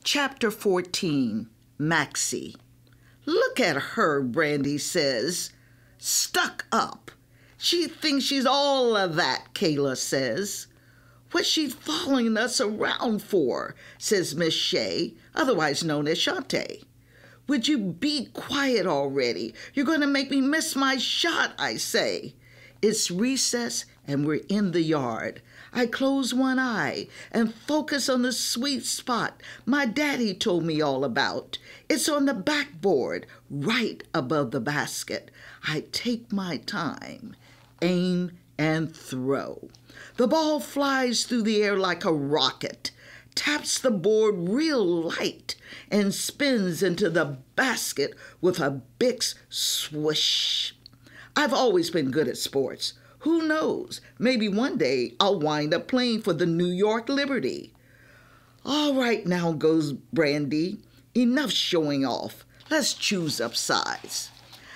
Chapter 14, Maxie. Look at her, Brandy says. Stuck up. She thinks she's all of that, Kayla says. What's she following us around for, says Miss Shea, otherwise known as Shantae. Would you be quiet already? You're going to make me miss my shot, I say. It's recess and we're in the yard. I close one eye and focus on the sweet spot my daddy told me all about. It's on the backboard, right above the basket. I take my time, aim, and throw. The ball flies through the air like a rocket, taps the board real light, and spins into the basket with a big swoosh. I've always been good at sports. Who knows? Maybe one day I'll wind up playing for the New York Liberty. All right now, goes Brandy. Enough showing off. Let's choose up sides.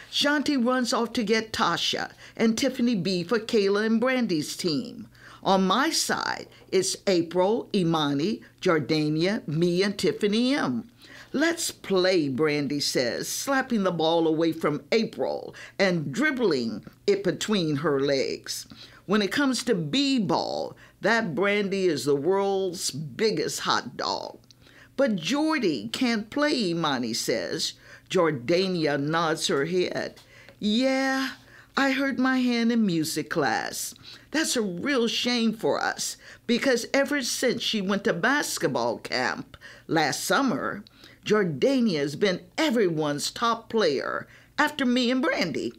Shanti runs off to get Tasha and Tiffany B for Kayla and Brandy's team. On my side, it's April, Imani, Jordania, me, and Tiffany M. Let's play, Brandy says, slapping the ball away from April and dribbling it between her legs. When it comes to b-ball, that Brandy is the world's biggest hot dog. But Jordy can't play, Imani says. Jordania nods her head. Yeah, I hurt my hand in music class. That's a real shame for us, because ever since she went to basketball camp last summer, Jordania's been everyone's top player after me and Brandy.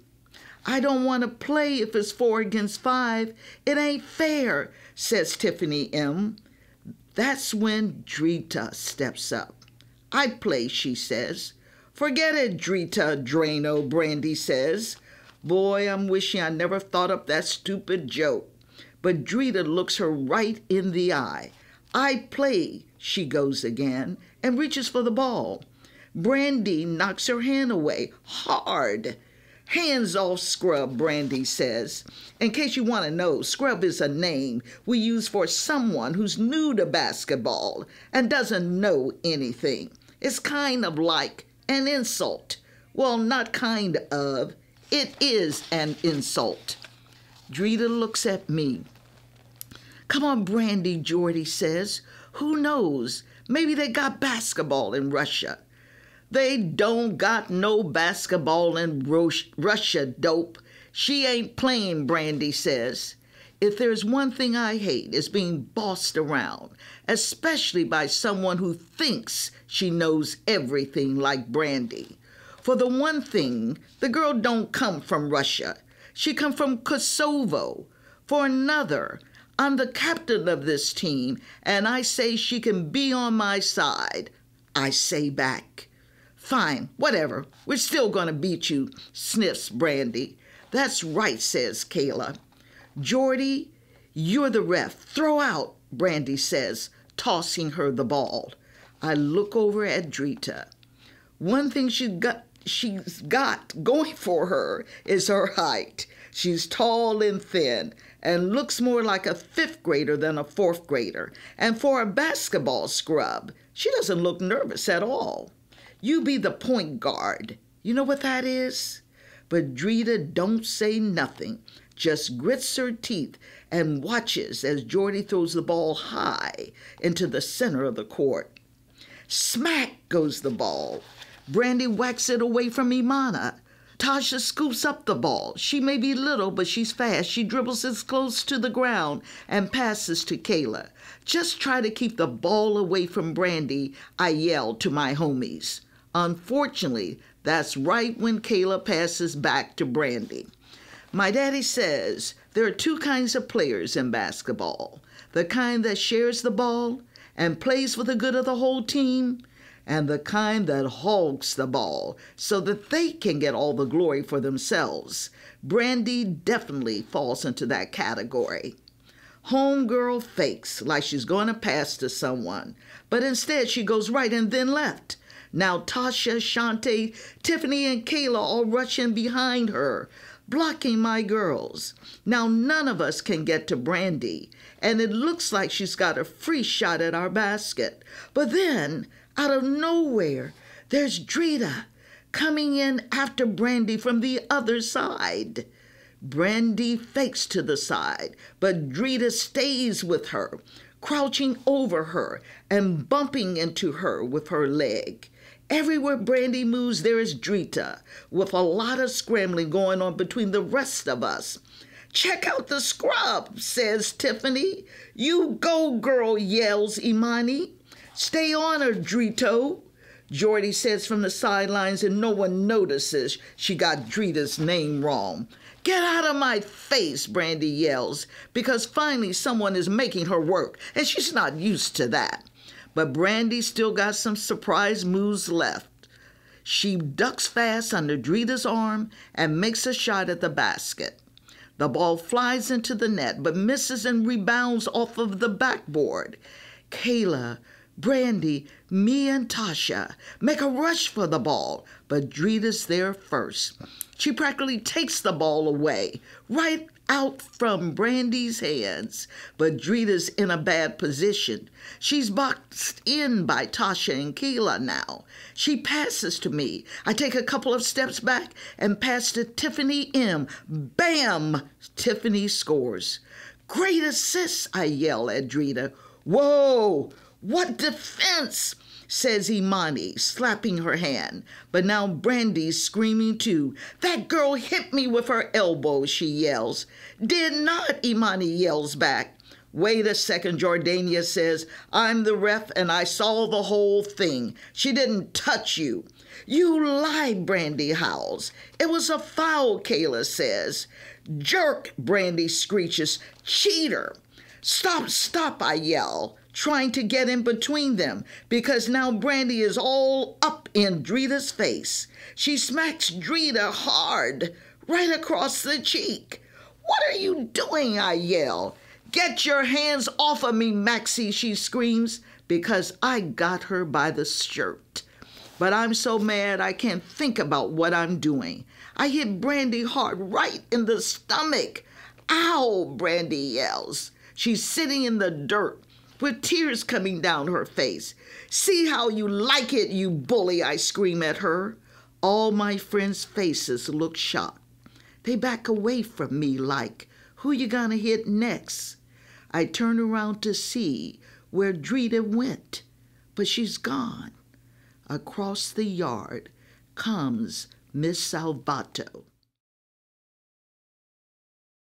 I don't want to play if it's 4 against 5. It ain't fair, says Tiffany M. That's when Drita steps up. I'd play, she says. Forget it, Drita Drano, Brandy says. Boy, I'm wishing I never thought up that stupid joke. But Drita looks her right in the eye. I'd play, she goes again, and reaches for the ball. Brandy knocks her hand away, hard. Hands off, Scrub, Brandy says. In case you want to know, Scrub is a name we use for someone who's new to basketball and doesn't know anything. It's kind of like an insult. Well, not kind of. It is an insult. Drita looks at me. Come on, Brandy, Jordy says. Who knows? Maybe they got basketball in Russia. They don't got no basketball in Russia, dope. She ain't playing, Brandy says. If there's one thing I hate, it's being bossed around, especially by someone who thinks she knows everything like Brandy. For the one thing, the girl don't come from Russia. She come from Kosovo. For another, I'm the captain of this team, and I say she can be on my side. I say back. Fine, whatever. We're still going to beat you, sniffs Brandy. That's right, says Kayla. Jordy, you're the ref. Throw out, Brandy says, tossing her the ball. I look over at Drita. One thing she's got going for her is her height. She's tall and thin and looks more like a 5th grader than a 4th grader. And for a basketball scrub, she doesn't look nervous at all. You be the point guard. You know what that is? But Drita don't say nothing, just grits her teeth and watches as Jordy throws the ball high into the center of the court. Smack goes the ball. Brandy whacks it away from Imana. Tasha scoops up the ball. She may be little, but she's fast. She dribbles as close to the ground and passes to Kayla. Just try to keep the ball away from Brandy, I yell to my homies. Unfortunately, that's right when Kayla passes back to Brandy. My daddy says there are 2 kinds of players in basketball. The kind that shares the ball and plays for the good of the whole team, and the kind that hogs the ball so that they can get all the glory for themselves. Brandy definitely falls into that category. Homegirl fakes like she's going to pass to someone, but instead she goes right and then left. Now Tasha, Shantae, Tiffany, and Kayla all rush in behind her, blocking my girls. Now none of us can get to Brandy, and it looks like she's got a free shot at our basket. But then Out of nowhere, there's Drita coming in after Brandy from the other side. Brandy fakes to the side, but Drita stays with her, crouching over her and bumping into her with her leg. Everywhere Brandy moves, there is Drita, with a lot of scrambling going on between the rest of us. "Check out the scrub," says Tiffany. "You go, girl," yells Imani. "Stay on her, Drito," Jordy says from the sidelines, and no one notices she got Drita's name wrong. "Get out of my face," Brandy yells, because finally someone is making her work, and she's not used to that. But Brandy still got some surprise moves left. She ducks fast under Drita's arm and makes a shot at the basket. The ball flies into the net, but misses and rebounds off of the backboard. Kayla, Brandy, me, and Tasha make a rush for the ball, but Drita's there first. She practically takes the ball away, right out from Brandy's hands, but Drita's in a bad position. She's boxed in by Tasha and Kayla now. She passes to me. I take a couple of steps back and pass to Tiffany M. Bam! Tiffany scores. "Great assist," I yell at Drita. "Whoa! What defense!" says Imani, slapping her hand. But now Brandy's screaming too. "That girl hit me with her elbow," she yells. "Did not," Imani yells back. "Wait a second," Jordania says. "I'm the ref and I saw the whole thing. She didn't touch you." "You lie," Brandy howls. "It was a foul," Kayla says. "Jerk," Brandy screeches. "Cheater." "Stop, stop," I yell, trying to get in between them, because now Brandy is all up in Drita's face. She smacks Drita hard, right across the cheek. "What are you doing?" I yell. "Get your hands off of me, Maxie," she screams, because I got her by the shirt. But I'm so mad I can't think about what I'm doing. I hit Brandy hard right in the stomach. "Ow!" Brandy yells. She's sitting in the dirt with tears coming down her face. "See how you like it, you bully," I scream at her. All my friends' faces look shocked. They back away from me like, "Who you gonna hit next?" I turn around to see where Drita went, but she's gone. Across the yard comes Miss Salvato.